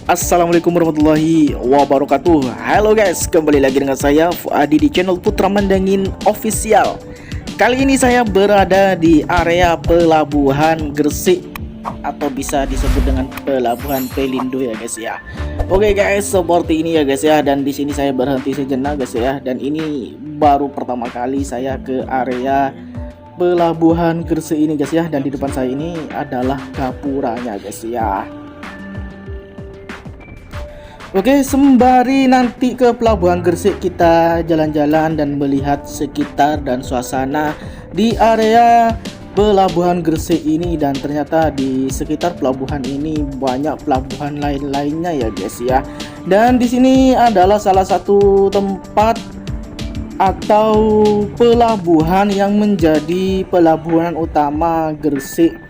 Assalamualaikum warahmatullahi wabarakatuh. Halo guys, kembali lagi dengan saya Fuadi di channel Putra Mandangin Official. Kali ini saya berada di area Pelabuhan Gresik atau bisa disebut dengan Pelabuhan Pelindo ya guys ya. Oke guys, seperti ini ya guys ya, dan di sini saya berhenti sejenak guys ya, dan ini baru pertama kali saya ke area Pelabuhan Gresik ini guys ya, dan di depan saya ini adalah gapuranya guys ya. Oke, sembari nanti ke Pelabuhan Gresik kita jalan-jalan dan melihat sekitar dan suasana di area Pelabuhan Gresik ini, dan ternyata di sekitar pelabuhan ini banyak pelabuhan lain-lainnya ya guys ya. Dan di sini adalah salah satu tempat atau pelabuhan yang menjadi pelabuhan utama Gresik.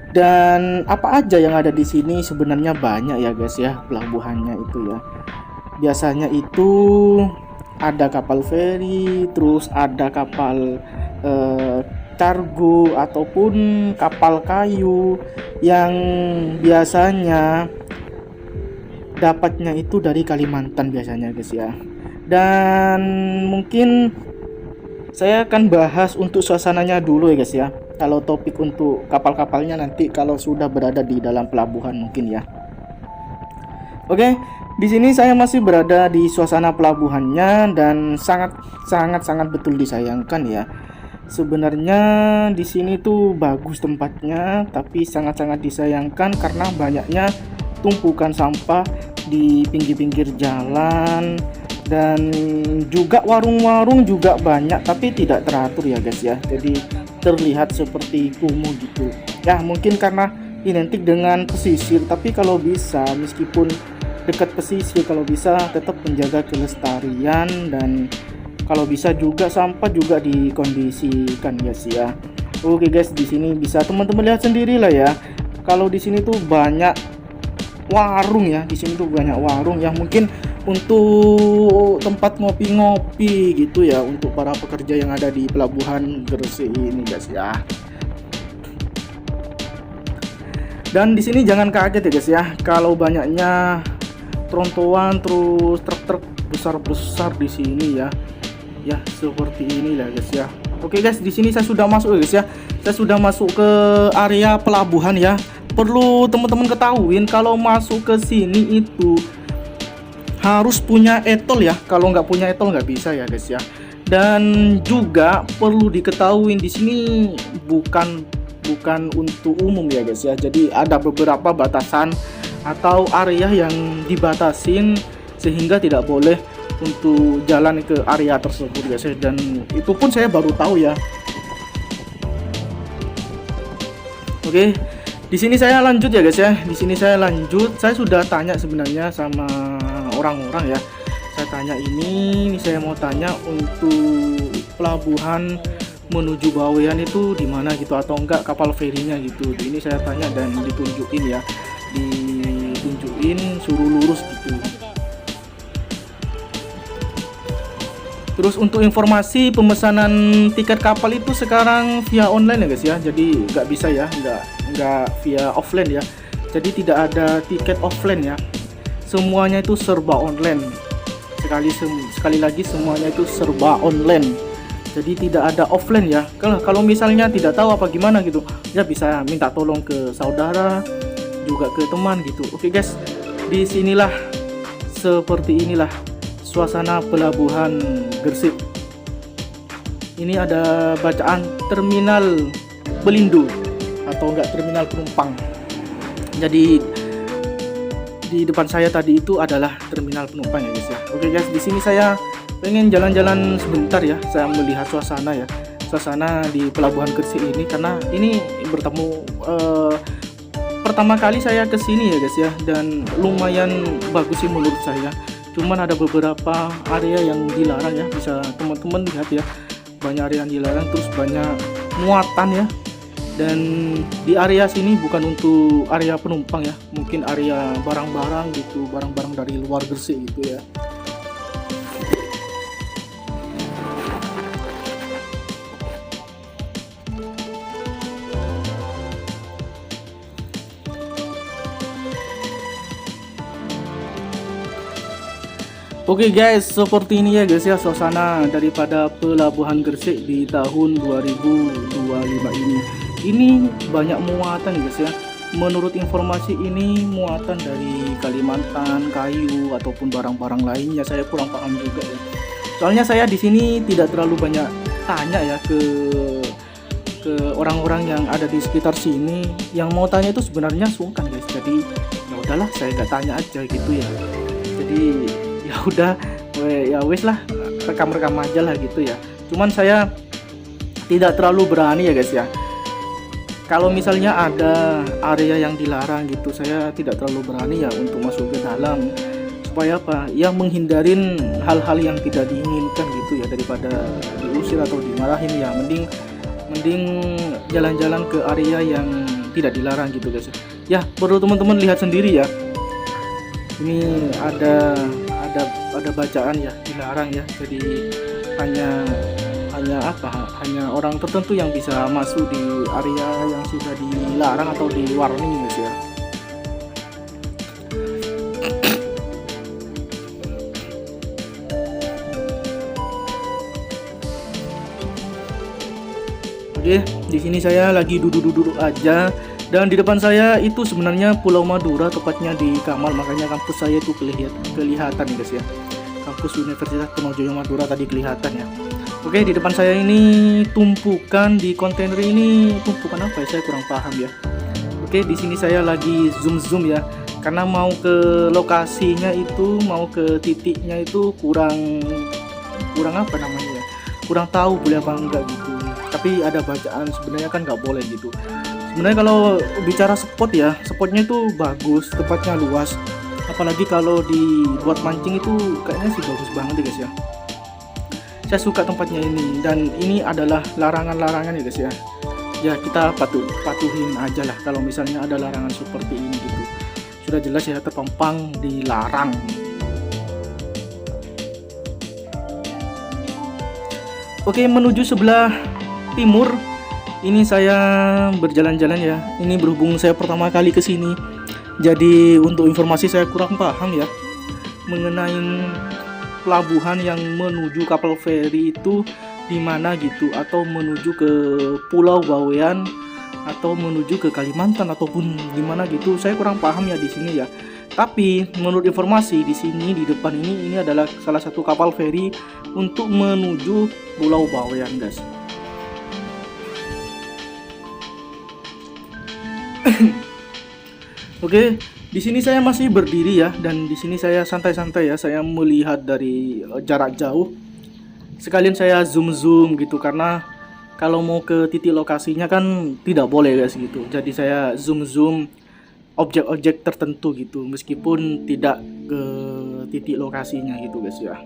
Dan apa aja yang ada di sini sebenarnya banyak ya guys ya, pelabuhannya itu ya. Biasanya itu ada kapal feri, terus ada kapal kargo ataupun kapal kayu yang biasanya dapatnya itu dari Kalimantan biasanya guys ya. Dan mungkin saya akan bahas untuk suasananya dulu ya guys ya. Kalau topik untuk kapal-kapalnya nanti kalau sudah berada di dalam pelabuhan mungkin ya. Oke, di sini saya masih berada di suasana pelabuhannya dan sangat betul disayangkan ya. Sebenarnya di sini tuh bagus tempatnya, tapi sangat disayangkan karena banyaknya tumpukan sampah di pinggir-pinggir jalan. Dan juga warung-warung juga banyak tapi tidak teratur ya guys ya, jadi terlihat seperti kumuh gitu ya. Mungkin karena identik dengan pesisir, tapi kalau bisa meskipun dekat pesisir, kalau bisa tetap menjaga kelestarian, dan kalau bisa juga sampah juga dikondisikan guys ya. Oke guys, di sini bisa teman-teman lihat sendiri lah ya, kalau di sini tuh banyak warung ya. Di sini tuh banyak warung yang mungkin untuk tempat ngopi-ngopi gitu ya, untuk para pekerja yang ada di Pelabuhan Gresik ini guys ya. Dan di sini jangan kaget ya guys ya, kalau banyaknya trontowan terus truk-truk besar-besar di sini ya. Ya, seperti ini lah guys ya. Oke guys, di sini saya sudah masuk ya guys ya. Saya sudah masuk ke area pelabuhan ya. Perlu teman-teman ketahuin kalau masuk ke sini itu harus punya etol ya. Kalau nggak punya etol nggak bisa ya guys ya. Dan juga perlu diketahui di sini bukan untuk umum ya guys ya. Jadi ada beberapa batasan atau area yang dibatasin sehingga tidak boleh untuk jalan ke area tersebut guys ya. Dan itu pun saya baru tahu ya. Oke, di sini saya lanjut ya guys ya. Di sini saya lanjut. Saya sudah tanya sebenarnya sama orang-orang ya. Saya tanya ini saya mau tanya untuk pelabuhan menuju Bawean itu di mana gitu, atau enggak kapal ferinya gitu. Ini saya tanya dan ditunjukin ya. Ditunjukin suruh lurus gitu. Terus untuk informasi pemesanan tiket kapal itu sekarang via online ya guys ya. Jadi nggak bisa ya, nggak via offline ya. Jadi tidak ada tiket offline ya. Semuanya itu serba online. Sekali lagi semuanya itu serba online. Jadi tidak ada offline ya. Kalau misalnya tidak tahu apa gimana gitu, ya bisa minta tolong ke saudara, juga ke teman gitu. Oke guys, di sinilah seperti inilah suasana Pelabuhan Gresik. Ini ada bacaan terminal Pelindo atau enggak terminal penumpang. Jadi di depan saya tadi itu adalah terminal penumpang ya guys ya. Oke guys, di sini saya pengen jalan-jalan sebentar ya. Saya melihat suasana ya, suasana di Pelabuhan Gresik ini, karena ini bertemu pertama kali saya ke sini ya guys ya, dan lumayan bagus sih menurut saya. Cuman ada beberapa area yang dilarang ya, bisa teman-teman lihat ya. Banyak area yang dilarang, terus banyak muatan ya. Dan di area sini bukan untuk area penumpang ya, mungkin area barang-barang gitu, barang-barang dari luar Gresik gitu ya. Oke guys, seperti ini ya guys ya suasana daripada Pelabuhan Gresik di tahun 2025 ini. Ini banyak muatan guys ya. Menurut informasi ini muatan dari Kalimantan, kayu ataupun barang-barang lainnya. Saya kurang paham juga ya. Soalnya saya di sini tidak terlalu banyak tanya ya ke orang-orang yang ada di sekitar sini. Yang mau tanya itu sebenarnya sungkan guys. Jadi ya udahlah, saya nggak tanya aja gitu ya. Jadi ya udah, ya wes lah, rekam-rekam aja lah gitu ya. Cuman saya tidak terlalu berani ya guys ya. Kalau misalnya ada area yang dilarang gitu, saya tidak terlalu berani ya untuk masuk ke dalam. Supaya apa? Ya menghindarin hal-hal yang tidak diinginkan gitu ya, daripada diusir atau dimarahin ya. Mending jalan-jalan ke area yang tidak dilarang gitu guys. Ya, perlu teman-teman lihat sendiri ya. Ini ada bacaan ya, dilarang ya. Jadi hanya orang tertentu yang bisa masuk di area yang sudah dilarang atau di warning guys ya. Oke, di sini saya lagi duduk-duduk aja, dan di depan saya itu sebenarnya Pulau Madura, tepatnya di Kamal, makanya kampus saya itu kelihatan guys ya. Kampus Universitas Trunojoyo Madura tadi kelihatan ya. Oke, di depan saya ini tumpukan di kontainer ini, tumpukan apa ya? Saya kurang paham ya. Oke, di sini saya lagi zoom ya, karena mau ke lokasinya itu, mau ke titiknya itu kurang apa namanya ya, kurang tahu boleh apa enggak gitu. Tapi ada bacaan sebenarnya kan nggak boleh gitu. Sebenarnya kalau bicara spot ya, spotnya itu bagus, tempatnya luas. Apalagi kalau dibuat mancing itu kayaknya sih bagus banget ya guys ya. Saya suka tempatnya ini, dan ini adalah larangan-larangan ya guys ya. Ya kita patuhin aja lah kalau misalnya ada larangan seperti ini gitu. Sudah jelas ya, terpampang dilarang. Oke, menuju sebelah timur. Ini saya berjalan-jalan ya. Ini berhubung saya pertama kali ke sini. Jadi untuk informasi saya kurang paham ya mengenai pelabuhan yang menuju kapal feri itu di mana gitu, atau menuju ke Pulau Bawean atau menuju ke Kalimantan ataupun di mana gitu. Saya kurang paham ya di sini ya. Tapi menurut informasi di sini di depan ini adalah salah satu kapal feri untuk menuju Pulau Bawean, guys. Oke, di sini saya masih berdiri ya, dan di sini saya santai-santai ya, saya melihat dari jarak jauh. Sekalian saya zoom gitu, karena kalau mau ke titik lokasinya kan tidak boleh guys gitu. Jadi saya zoom objek-objek tertentu gitu, meskipun tidak ke titik lokasinya gitu guys ya.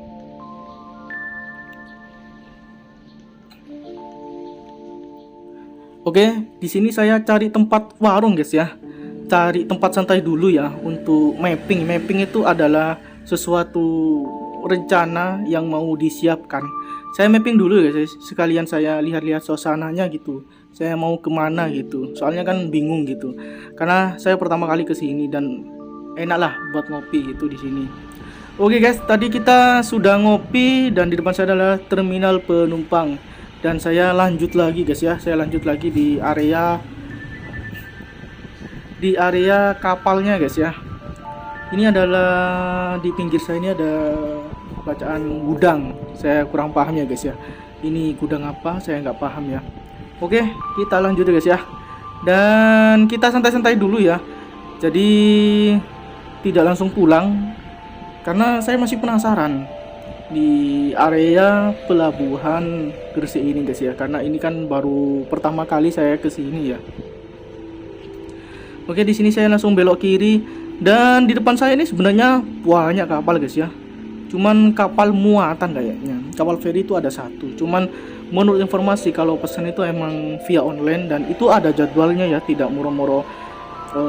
Oke, di sini saya cari tempat warung guys ya. Cari tempat santai dulu ya untuk mapping. Mapping itu adalah sesuatu rencana yang mau disiapkan. Saya mapping dulu ya guys, sekalian saya lihat-lihat suasananya gitu. Saya mau kemana gitu. Soalnya kan bingung gitu. Karena saya pertama kali ke sini dan enak lah buat ngopi gitu di sini. Oke guys, tadi kita sudah ngopi dan di depan saya adalah terminal penumpang. Dan saya lanjut lagi guys ya. Saya lanjut lagi di area kapalnya guys ya. Ini adalah di pinggir saya ini ada bacaan gudang. Saya kurang paham ya guys ya. Ini gudang apa? Saya nggak paham ya. Oke, kita lanjut ya guys ya. Dan kita santai-santai dulu ya. Jadi tidak langsung pulang, karena saya masih penasaran di area Pelabuhan Gresik ini guys ya. Karena ini kan baru pertama kali saya ke sini ya. Oke, di sini saya langsung belok kiri, dan di depan saya ini sebenarnya banyak kapal guys ya. Cuman kapal muatan kayaknya. Kapal feri itu ada satu. Cuman menurut informasi kalau pesan itu emang via online, dan itu ada jadwalnya ya, tidak moro-moro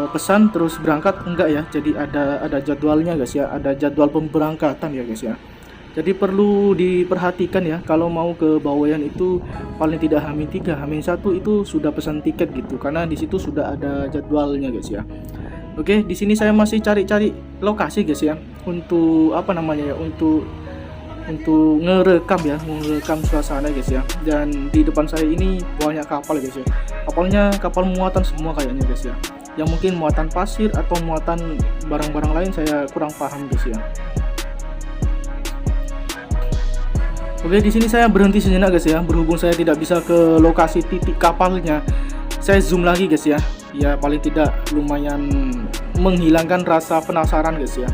pesan terus berangkat, enggak ya. Jadi ada jadwalnya guys ya, ada jadwal pemberangkatan ya guys ya. Jadi perlu diperhatikan ya, kalau mau ke Bawean itu paling tidak H-3, H-1 itu sudah pesan tiket gitu, karena di situ sudah ada jadwalnya guys ya. Oke, di sini saya masih cari-cari lokasi guys ya, untuk apa namanya ya, untuk ngerekam suasana guys ya. Dan di depan saya ini banyak kapal guys ya. Kapalnya kapal muatan semua kayaknya guys ya. Yang mungkin muatan pasir atau muatan barang-barang lain saya kurang paham guys ya. Oke, di sini saya berhenti sejenak guys ya. Berhubung saya tidak bisa ke lokasi titik kapalnya, saya zoom lagi guys ya. Ya paling tidak lumayan menghilangkan rasa penasaran guys ya.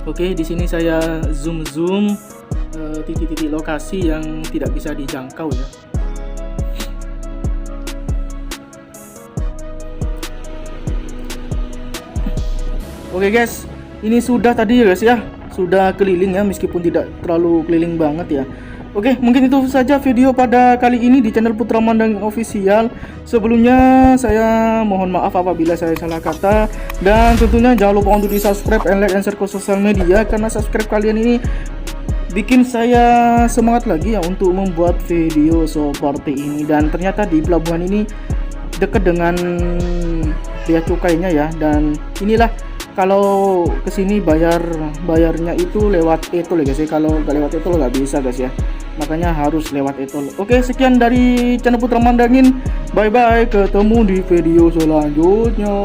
Oke, di sini saya zoom titik-titik lokasi yang tidak bisa dijangkau ya. Oke guys, ini sudah tadi ya guys ya, sudah keliling ya, meskipun tidak terlalu keliling banget ya. Oke, mungkin itu saja video pada kali ini di channel Putra Mandangin Official. Sebelumnya saya mohon maaf apabila saya salah kata, dan tentunya jangan lupa untuk di subscribe, and like, and share ke sosial media, karena subscribe kalian ini bikin saya semangat lagi ya untuk membuat video seperti ini. Dan ternyata di pelabuhan ini dekat dengan bea cukainya ya, dan inilah kalau kesini bayarnya itu lewat e-tol ya guys ya. Kalau nggak lewat e-tol nggak bisa guys ya, makanya harus lewat e-tol. Oke, sekian dari channel Putra Mandangin, bye bye, ketemu di video selanjutnya.